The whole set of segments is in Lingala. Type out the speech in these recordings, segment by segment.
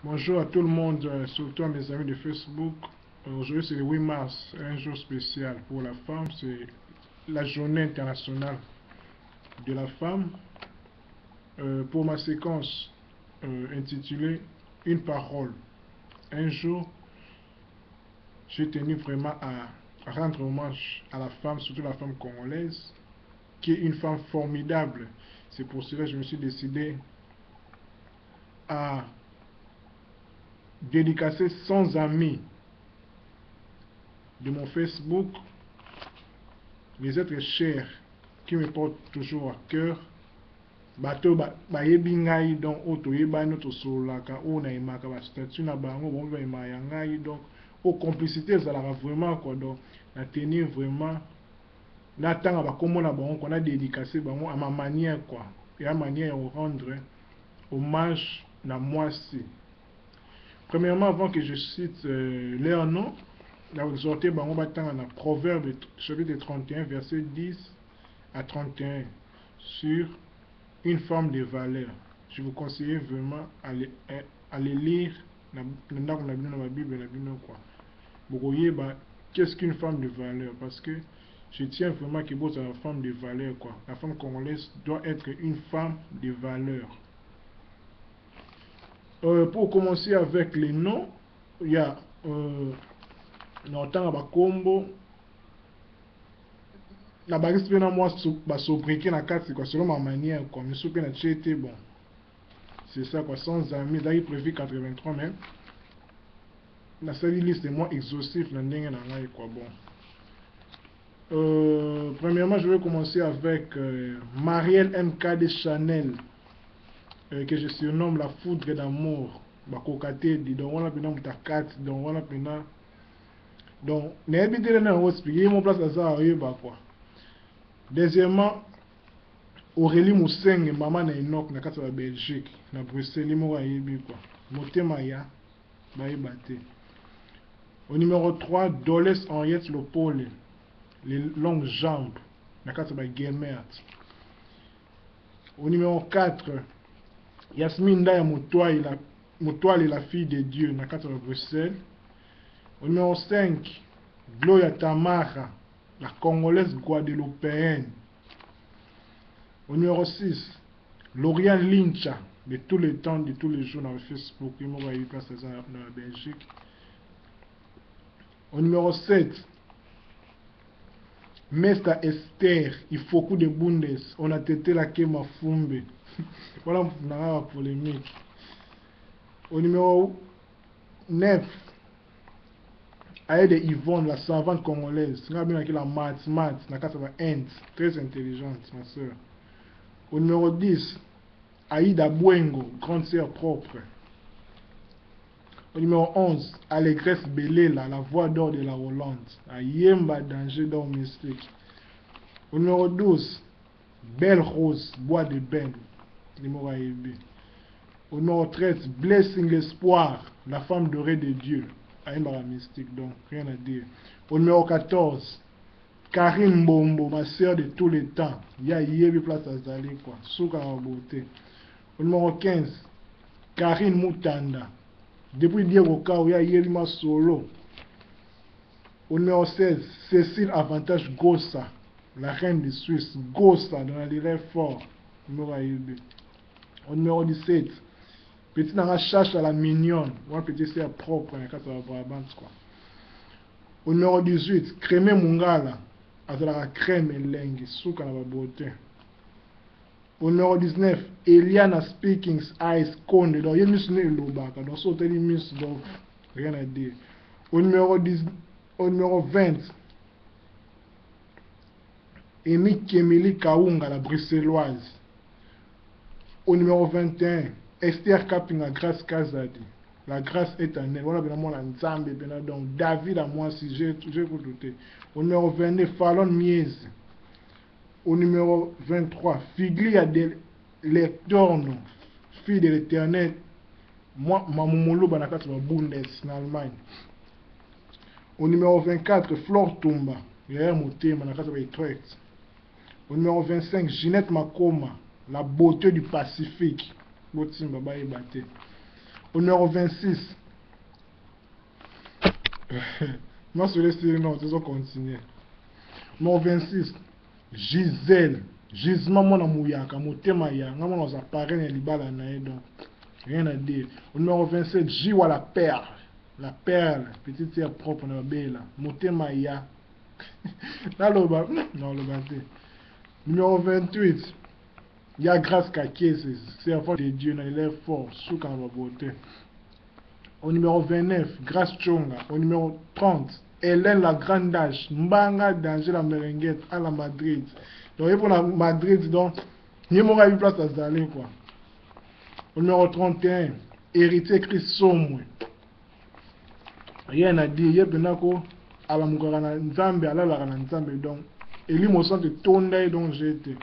Bonjour à tout le monde, surtout à mes amis de Facebook. Aujourd'hui c'est le 8 mars, un jour spécial pour la femme, c'est la journée internationale de la femme. Pour ma séquence intitulée Une parole, un jour, j'ai tenu vraiment à rendre hommage à la femme, surtout la femme congolaise, qui est une femme formidable. C'est pour cela que je me suis décidé à dédicacer 100 amis de mon Facebook, les êtres chers qui me portent toujours à cœur. Bato bayebi ngai donc otoyebani tosololaka oyo nayemaka bastatut na bango bango bayemaka ya ngai, donc o complicité ezalaka vraiment quoi. Donc na tenir vraiment natanga bakombo na bango quoi, na dédicacer bango à ma manière quoi, et à manière de rendre hommage na mwasi. Premièrement, avant que je cite leur nom, la exhorté bango batanga na Proverbe chapitre 31 verset 10 à 31 sur une femme de valeur. Je vous conseille vraiment à les lire dans la Bible. Vous voyez, qu'est-ce qu'une femme de valeur? Parce que je tiens vraiment que vous êtes une femme de valeur, quoi. La femme congolaise doit être une femme de valeur. Pour commencer avec les noms, il y a Nortanga Bakombo. La bariste pe na moi sobriquet na kati quoi, selon ma manière quoi, mais soupe na tchete bon. C'est ça quoi, sans amis, là il prévu 83 même. La seule liste est moins exhaustive na ndenge na ngai quoi bon. Premièrement, je vais commencer avec Marielle MK de Chanel, que je surnomme la foudre d'amour. Bakokate di donc on a pena mutakati, donc on a pena donc n'ebi tele na expliquer mon place à ça quoi. Deuxièmement, Aurélie Mousseng, maman na Enoch na kati ya Belgique, na Bruxelles, moko ayebi quoi. Motema ya bayeba te. Au numéro 3, Dolès Henriette Lopole, les longues jambes, na kati ya Gemert. Au numéro 4, Yasmine Ndaya Moutouali, la fille de Dieu, na kati ya Bruxelles. Au numéro 5, Gloria Tamara, la Congolaise guadeloupéenne. Au numéro 6, Lauriane Lincha, de tous les temps, de tous les jours dans le Facebook, il m'a eu place dans la Belgique. Au numéro 7, Mesta Esther, il faut coup de Bundes, on a tété la Kema Fumbe. Voilà la polémique. Au numéro 9, Aïe Yvonne, la savante congolaise, la maths, la 80 très intelligente, ma soeur. Au numéro 10, Aïda Bouengo, grande sœur propre. Au numéro 11, Allégresse Belela, la voix d'or de la Hollande. Ayemba danger domestique. Au numéro 12, Belle Rose, bois de Ben. Au numéro 13, Blessing l'espoir, la femme dorée de Dieu. Ayemba mystique, donc rien à dire. Au numéro 14, Karine Bombo, ma sœur de tous les temps. Ya yebi place à Zali, quoi. Souka en beauté. Au numéro 15, Karine Moutanda. Depuis Diego Kao, ya yelima solo. Au numéro 16, Cécile Avantage Gossa, la reine de Suisse. Gossa, dans la lirait fort. Au numéro 17, petit nanga chache à la mignonne. Ou un petit sœur propre, quoi. Au numéro 18, Crémé Mungala. Azala crème et lengue, souka na beauté. Au numéro 19, Eliana Speakings Eyes Conde. Donc, il y a une lobaka. Donc, sauter les miss, donc, rien à dire. Au numéro 20, Amy Kemili Kaunga, la bruxelloise. Au numéro 21, Esther Kapinga, Grâce Kazadi. La grâce éternelle. Voilà, bien moi, la Nzambe, donc, David à moi, si j'ai douté. Au numéro 22, Fallon Mies. Au numéro 23, Figlia de l'Ectorno, fille de l'éternel, moi, Mamoumoulou Banakat Bundes, en Allemagne. Au numéro 24, Flore Tumba, Yair Mouté, Manakat Utrecht. Au numéro 25, Ginette Makoma, la beauté du Pacifique. Au Au numéro 26, moi je laisse non, je vais continuer. Numéro 26, Gisèle. Gisement mon amouyaka, mon tema ya, nga mon appareil na libala na donc. Rien à dire. Au numéro 27, Jiwa la perle. La perle, petite sœur propre na bela. Mon tema ya. Là le bas, non le bas. Numéro 28, il y a Grâce Kaké, c'est enfant de Dieu, il est fort, sous quand va beauté. Au numéro 29, Grâce Chonga. Au numéro 30, Hélène la grande âge, Mbanga danger la merenguette à la Madrid. Donc, il pour la Madrid, donc, il y a une place à Zalé, quoi. Au numéro 31, Héritier Christ Somwe. Rien à dire, il y a Benako, à la Moukarana Nzambe, à la Larana Nzambe, donc, et lui, mon sang de Tonda, donc j'ai été.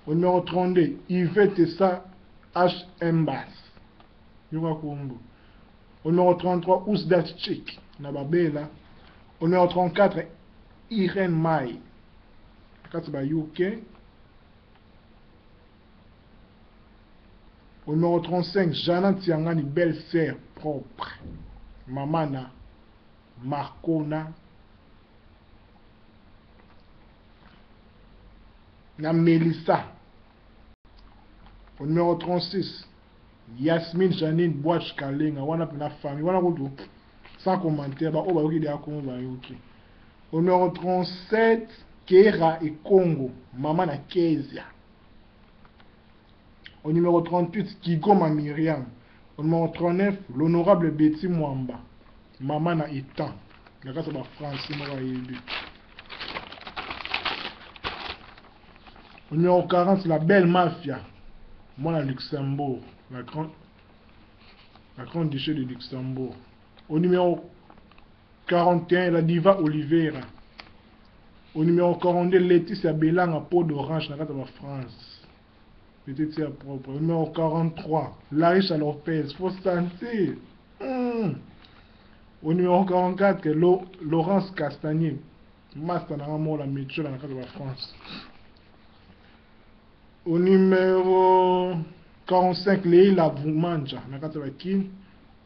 Au numéro 32, Yvette Tessa H. Mbas. Au numéro 33, Ousdat Chik, Nababela. Au numéro 34, Irène Mai. Katsuba UK. Au numéro 35, Jana Tiangani, belle-sœur propre. Mamana Marcona. Na Melissa. Au numéro 36, Yasmine Janine Boach Kalenga. Wana la famille. Wana kutu. Sans commentaire. Bah, oh, bah, ok, ok. Au numéro 37, Kera et Congo. Maman na Kezia. Au numéro 38, Kigoma Myriam. Au numéro 39, l'honorable Betty Mwamba. Maman na Etan. La carte de France, au numéro 40, la belle mafia. Moi, à Luxembourg. La grande duché de Luxembourg. Au numéro 41, la diva Oliveira. Au numéro 42, Laetitia Bélang à peau d'orange. La carte de France. Petite sœur propre. Au numéro 43, Larissa Lopez. Faut sentir. Au numéro 44, Laurence Castagnier. Master dans la métro dans la carte de la France. Au numéro 45, Leila Voumanja. Dans la carte de la Kin.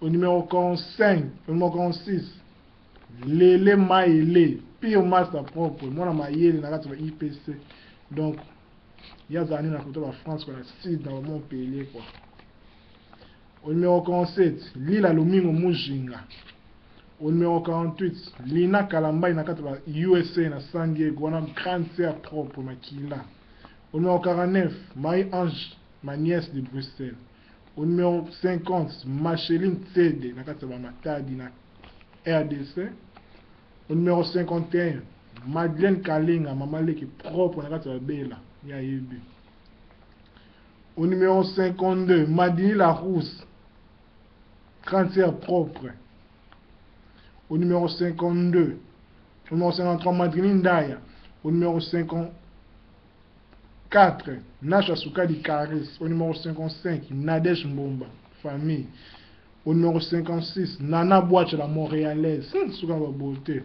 Au numéro 45, au numéro 46, Lele Maïle. Pire master propre. Moi, la Maïle dans la carte de la IPC. Donc, il y a des années dans la France qu'on a 6 dans mon pays. Quoi. Au numéro 47, Lila Lumingo Mujinga. Au numéro 48, Lina Kalamba na kata USA na San Diego, on a grande sœur propre Makila. Au numéro 49, Marie-Ange, ma nièce de Bruxelles. Au numéro 50, Macheline Tsede na kata Matadi na RDC. Au numéro 51, Madeleine Kalinga, maman qui est propre na kata Bela, ya yebi. Au numéro 52, Madini Larousse, grande sœur propre. Au numéro 52, au numéro 53, Madrini Ndaya. Au numéro 54, Nasha Soukadi Karis. Au numéro 55, Nadège Mbomba, famille. Au numéro 56, Nana Boache, la Montréalaise, Soukaba Beauté,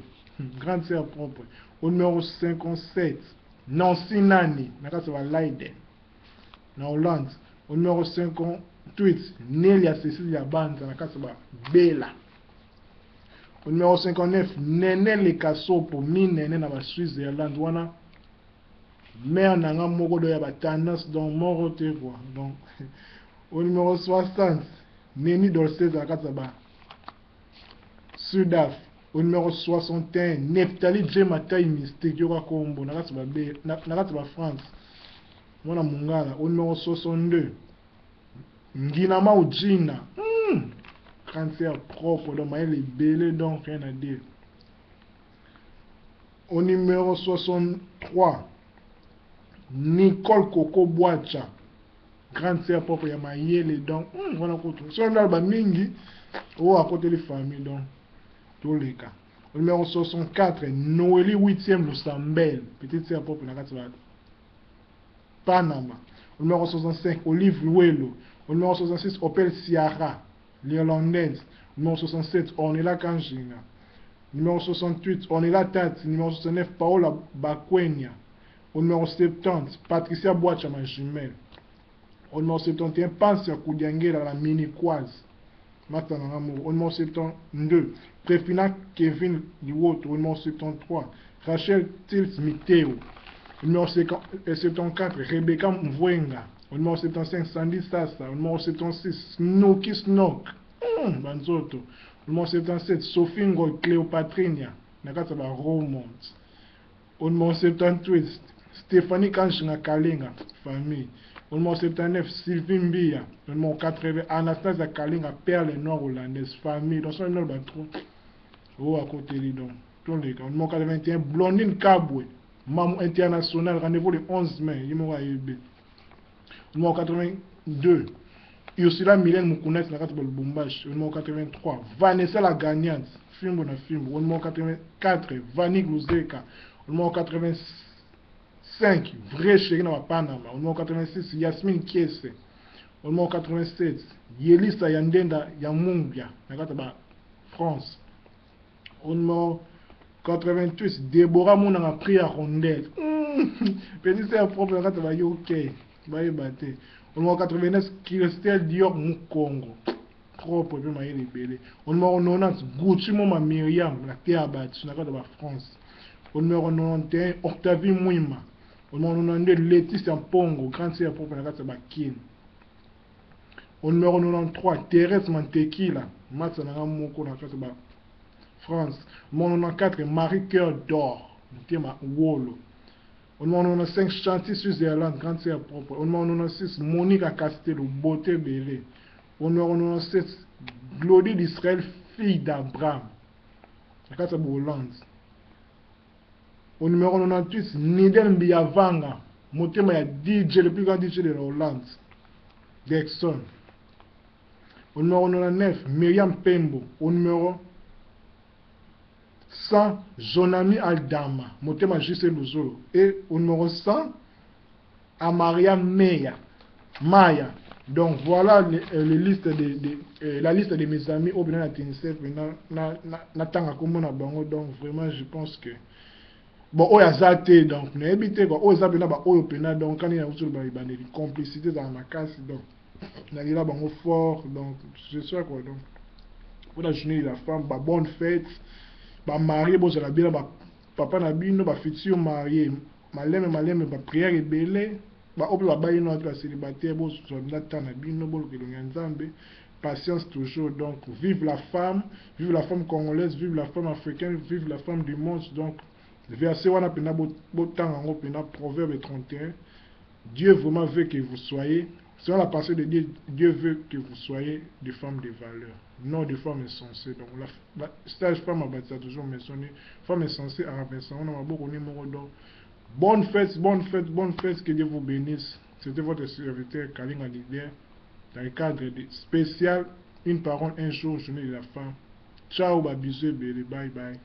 grande sœur propre. Au numéro 57, Nancy Nani, Nakasava Leiden, en Hollande. Au numéro 58, Nelia Cecilia Banza, Nakasava Bela. Au numéro 59, Nene Lekasopo, Nene na Suisse Irlande, wana mère nanga moko do ya ba tendance donc moko te quoi. Donc au numéro 60, Neni Dolce za Katsaba Sudaf. Au numéro 61, Neptali Djematai Mystique Yoka Kombo na Katsaba France. Mwana Mungala. Au numéro 62, Nginama Ujina. Cancer propre, donc elle est belle, donc rien à dire. Au numéro 63, Nicole Coco Boacha, grande sœur propre, ya Mayele, donc voilà quoi tout. Sur l'album Mingi, ou à côté des familles, donc tous les cas. Au numéro 64, Noélie 8e Lusambel, petite sœur propre, la Panama. Au numéro 65, Olive Luelo. Au numéro 66, Opel Ciara, l'Irlandaise. Numéro 67, Ornella Kanjinga. Numéro 68, Ornella Tati. Numéro 69, Paola Bakwenya. Au numéro 70, Patricia Boacha, ma jumelle. Au numéro 71, Pansia Koudiangela, la Miniquoise. Matana Amour, au numéro 72. Préfina Kevin Liwoto, au numéro 73. Rachel Tils Miteo, au numéro 74. Rebecca Mwenga, au numéro 75. Sandy Sassa, au numéro 76. Snooki Snook, Banzoto, au numéro 77. Sophie Ngoy Cléopatrinia, Nakata ba Romont, au numéro 78. Stéphanie Kanchina Kalinga, famille. Au numéro 79, Sylvie Mbia. Au numéro 80, Anastasia Kalinga, Perle Noire Hollandaise, famille. Dans son nom, trop. Oh, à côté de donc. Tous les cas. Au numéro 81, Blondine Kabwe. Maman international, rendez-vous le 11 mai. Il m'aura eu. Au numéro 82, Ursula Mylène Moukounet, la carte de Lubumbashi. Au numéro 83, Vanessa la gagnante. Film ou film. Au numéro 84, Vanik Luzeka. Au numéro 85, Vrai Chéri dans Panama. Au numéro 86, Yasmine Kiese. Au numéro 87, Yelisa Yandenda Yamungia, la carte de France. Au numéro 88, Déborah Mouna a pris à rondelle. Petit c'est un propre, la carte de OK. Bye bate. Au numéro 89, Christelle Dior Mukongo. Propre, puis maïe libellé. Au numéro 90, Gucci Moma Myriam, la terre battue, la carte de France. Au numéro 91, Octavie Mouima. Au numéro 92, Laetitia Pongo, grande sœur propre, la carte de Kin. Au numéro 93, Thérèse Mantequila, Matsananga Moko, la carte de France. Au numéro 94, Marie-Cœur d'Or, le thème Wolo. Au numéro 95, Chanty Switzerland, grande sœur propre. Au numéro 96, Monica Castello, Beauté Bélé. Au numéro 97, Glodie d'Israël, fille d'Abraham, la carte de Hollande. Au numéro 98, Nidel Mbiavanga, Motema ya DJ, le plus grand DJ de la Hollande, Dexon. Au numéro 99, Myriam Pembo. Au numéro 100, Jonami Aldama, Motema Jesse Luzolo. Et au numéro 100, Amaria Maya. Donc voilà les listes la liste de mes amis au Bénin à TNCF. Donc vraiment je pense que bon, on a zaté donc ne évitez quoi, on a zaté là-bas, on a donc quand il y a une complicité dans ma casse, donc on a là bas fort, donc je sais quoi, donc pour la journée de la femme, bah bonne fête, bah marié, bon, la bien, bah papa n'a bino, bah futur marié, malème, bah prière est belle, bah on peut bah bailler notre célibataire, bon, sur la temps n'a bino, bon, que l'on a patience toujours, donc vive la femme congolaise, vive la femme africaine, vive la femme du monde, donc le verset on a Proverbe 31. Dieu vraiment veut que vous soyez, selon la pensée de Dieu, Dieu veut que vous soyez des femmes de valeur, non des femmes insensées. Donc la stage femme a toujours mentionné, femme insensée à Vincent, on a beaucoup numéro d'or. Bonne fête, que Dieu vous bénisse. C'était votre serviteur Kalinga Leader dans le cadre spécial, une parole, un jour, journée de la femme. Ciao, bisous, bye bye.